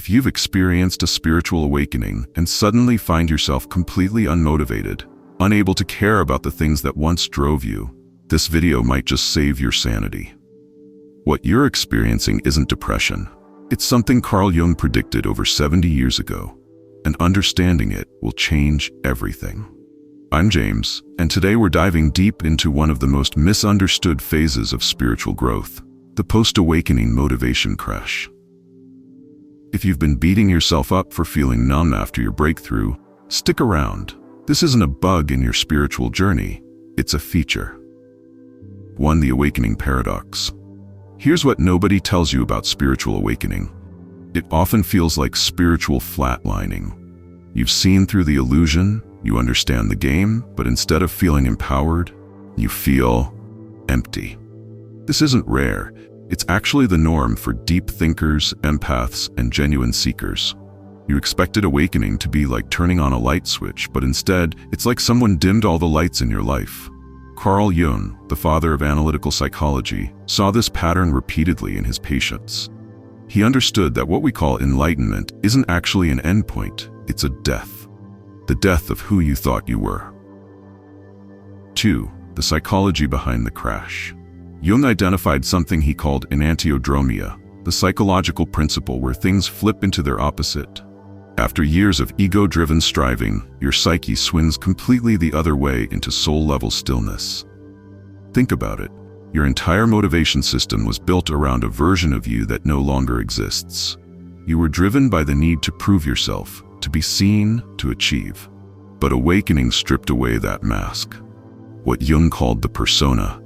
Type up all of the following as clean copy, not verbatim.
If you've experienced a spiritual awakening and suddenly find yourself completely unmotivated, unable to care about the things that once drove you, this video might just save your sanity. What you're experiencing isn't depression. It's something Carl Jung predicted over 70 years ago, and understanding it will change everything. I'm James, and today we're diving deep into one of the most misunderstood phases of spiritual growth, the post-awakening motivation crash. If you've been beating yourself up for feeling numb after your breakthrough, stick around. This isn't a bug in your spiritual journey, it's a feature. 1. The awakening paradox. Here's what nobody tells you about spiritual awakening. It often feels like spiritual flatlining. You've seen through the illusion, you understand the game, but instead of feeling empowered, you feel empty. This isn't rare. It's actually the norm for deep thinkers, empaths, and genuine seekers. You expected awakening to be like turning on a light switch, but instead, it's like someone dimmed all the lights in your life. Carl Jung, the father of analytical psychology, saw this pattern repeatedly in his patients. He understood that what we call enlightenment isn't actually an endpoint, it's a death. The death of who you thought you were. 2. The psychology behind the crash. Jung identified something he called enantiodromia, the psychological principle where things flip into their opposite. After years of ego-driven striving, your psyche swings completely the other way into soul-level stillness. Think about it. Your entire motivation system was built around a version of you that no longer exists. You were driven by the need to prove yourself, to be seen, to achieve. But awakening stripped away that mask. What Jung called the persona.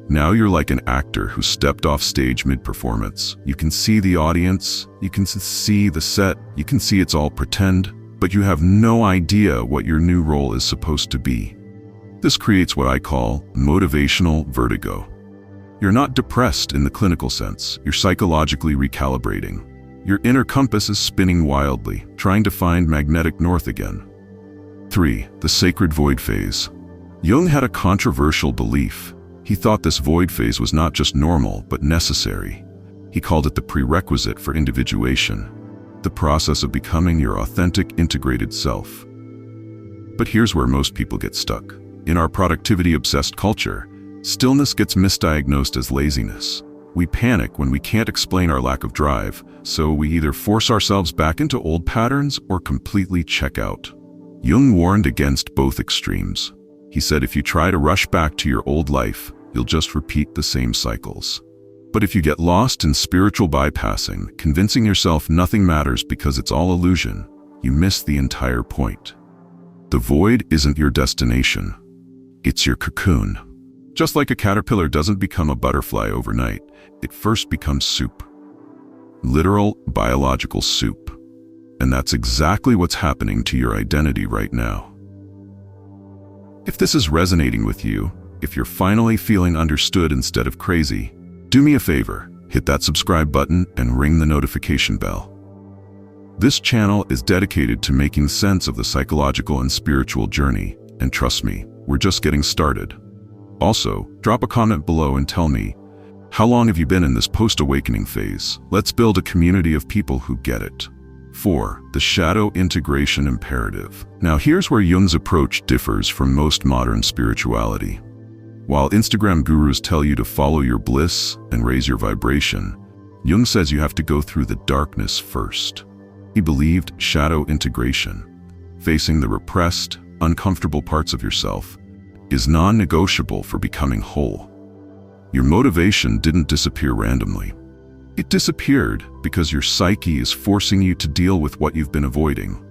Now you're like an actor who stepped off stage mid-performance. You can see the audience, you can see the set, you can see it's all pretend, but you have no idea what your new role is supposed to be. This creates what I call motivational vertigo. You're not depressed in the clinical sense, you're psychologically recalibrating. Your inner compass is spinning wildly, trying to find magnetic north again. 3. The sacred void phase. Jung had a controversial belief. He thought this void phase was not just normal, but necessary. He called it the prerequisite for individuation, the process of becoming your authentic, integrated self. But here's where most people get stuck. In our productivity-obsessed culture, stillness gets misdiagnosed as laziness. We panic when we can't explain our lack of drive, so we either force ourselves back into old patterns or completely check out. Jung warned against both extremes. He said if you try to rush back to your old life, you'll just repeat the same cycles. But if you get lost in spiritual bypassing, convincing yourself nothing matters because it's all illusion, you miss the entire point. The void isn't your destination. It's your cocoon. Just like a caterpillar doesn't become a butterfly overnight, it first becomes soup. Literal, biological soup. And that's exactly what's happening to your identity right now. If this is resonating with you, if you're finally feeling understood instead of crazy, do me a favor, hit that subscribe button and ring the notification bell. This channel is dedicated to making sense of the psychological and spiritual journey, and trust me, we're just getting started. Also, drop a comment below and tell me, how long have you been in this post-awakening phase? Let's build a community of people who get it. 4. The shadow integration imperative. Now here's where Jung's approach differs from most modern spirituality. While Instagram gurus tell you to follow your bliss and raise your vibration, Jung says you have to go through the darkness first. He believed shadow integration, facing the repressed, uncomfortable parts of yourself, is non-negotiable for becoming whole. Your motivation didn't disappear randomly. It disappeared because your psyche is forcing you to deal with what you've been avoiding.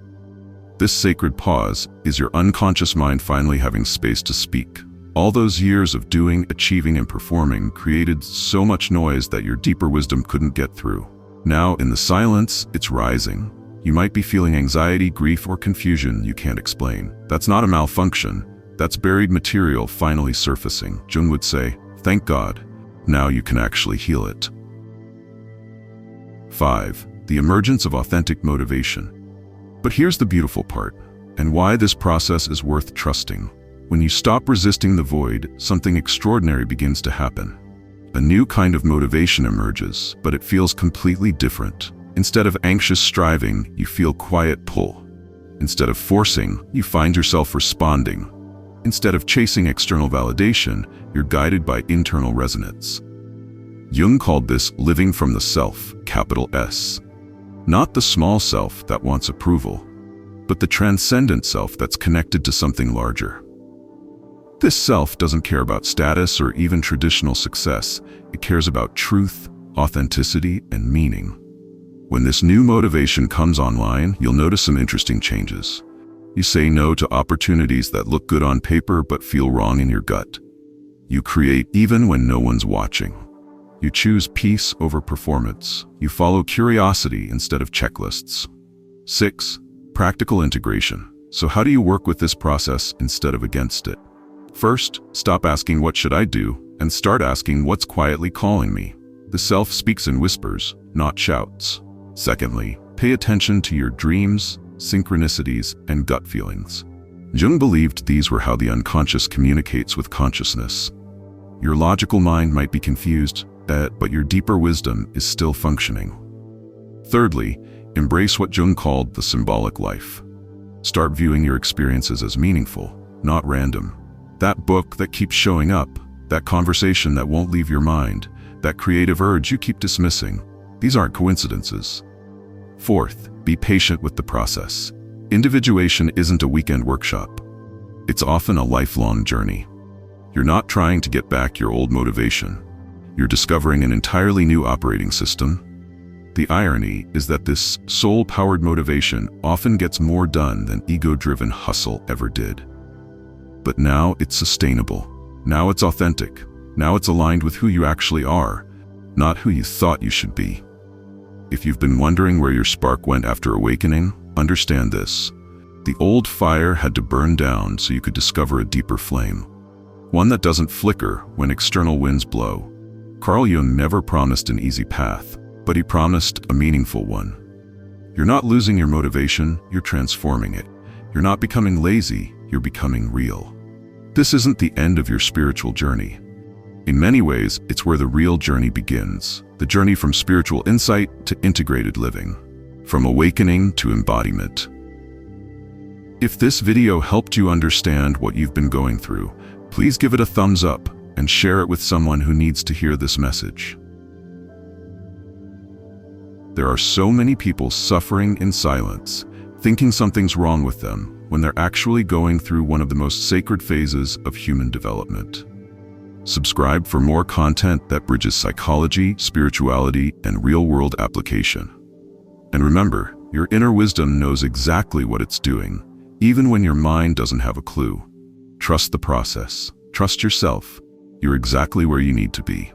This sacred pause is your unconscious mind finally having space to speak. All those years of doing, achieving, and performing created so much noise that your deeper wisdom couldn't get through. Now, in the silence, it's rising. You might be feeling anxiety, grief, or confusion you can't explain. That's not a malfunction. That's buried material finally surfacing. Jung would say, thank God, now you can actually heal it. 5. The emergence of authentic motivation. But here's the beautiful part, and why this process is worth trusting. When you stop resisting the void, something extraordinary begins to happen. A new kind of motivation emerges, but it feels completely different. Instead of anxious striving, you feel quiet pull. Instead of forcing, you find yourself responding. Instead of chasing external validation, you're guided by internal resonance. Jung called this living from the self, capital S. Not the small self that wants approval, but the transcendent self that's connected to something larger. This self doesn't care about status or even traditional success. It cares about truth, authenticity, and meaning. When this new motivation comes online, you'll notice some interesting changes. You say no to opportunities that look good on paper but feel wrong in your gut. You create even when no one's watching. You choose peace over performance. You follow curiosity instead of checklists. 6. Practical integration. So how do you work with this process instead of against it? First, stop asking what should I do and start asking what's quietly calling me. The self speaks in whispers, not shouts. Secondly, pay attention to your dreams, synchronicities, and gut feelings. Jung believed these were how the unconscious communicates with consciousness. Your logical mind might be confused, but your deeper wisdom is still functioning. Thirdly, embrace what Jung called the symbolic life. Start viewing your experiences as meaningful, not random. That book that keeps showing up, that conversation that won't leave your mind, that creative urge you keep dismissing, these aren't coincidences. Fourth, be patient with the process. Individuation isn't a weekend workshop. It's often a lifelong journey. You're not trying to get back your old motivation. You're discovering an entirely new operating system. The irony is that this soul-powered motivation often gets more done than ego-driven hustle ever did. But now it's sustainable. Now it's authentic. Now it's aligned with who you actually are, not who you thought you should be. If you've been wondering where your spark went after awakening, understand this. The old fire had to burn down so you could discover a deeper flame. One that doesn't flicker when external winds blow. Carl Jung never promised an easy path, but he promised a meaningful one. You're not losing your motivation, you're transforming it. You're not becoming lazy, you're becoming real. This isn't the end of your spiritual journey. In many ways, it's where the real journey begins. The journey from spiritual insight to integrated living. From awakening to embodiment. If this video helped you understand what you've been going through, please give it a thumbs up and share it with someone who needs to hear this message. There are so many people suffering in silence, thinking something's wrong with them, when they're actually going through one of the most sacred phases of human development. Subscribe for more content that bridges psychology, spirituality, and real-world application. And remember, your inner wisdom knows exactly what it's doing, even when your mind doesn't have a clue. Trust the process. Trust yourself. You're exactly where you need to be.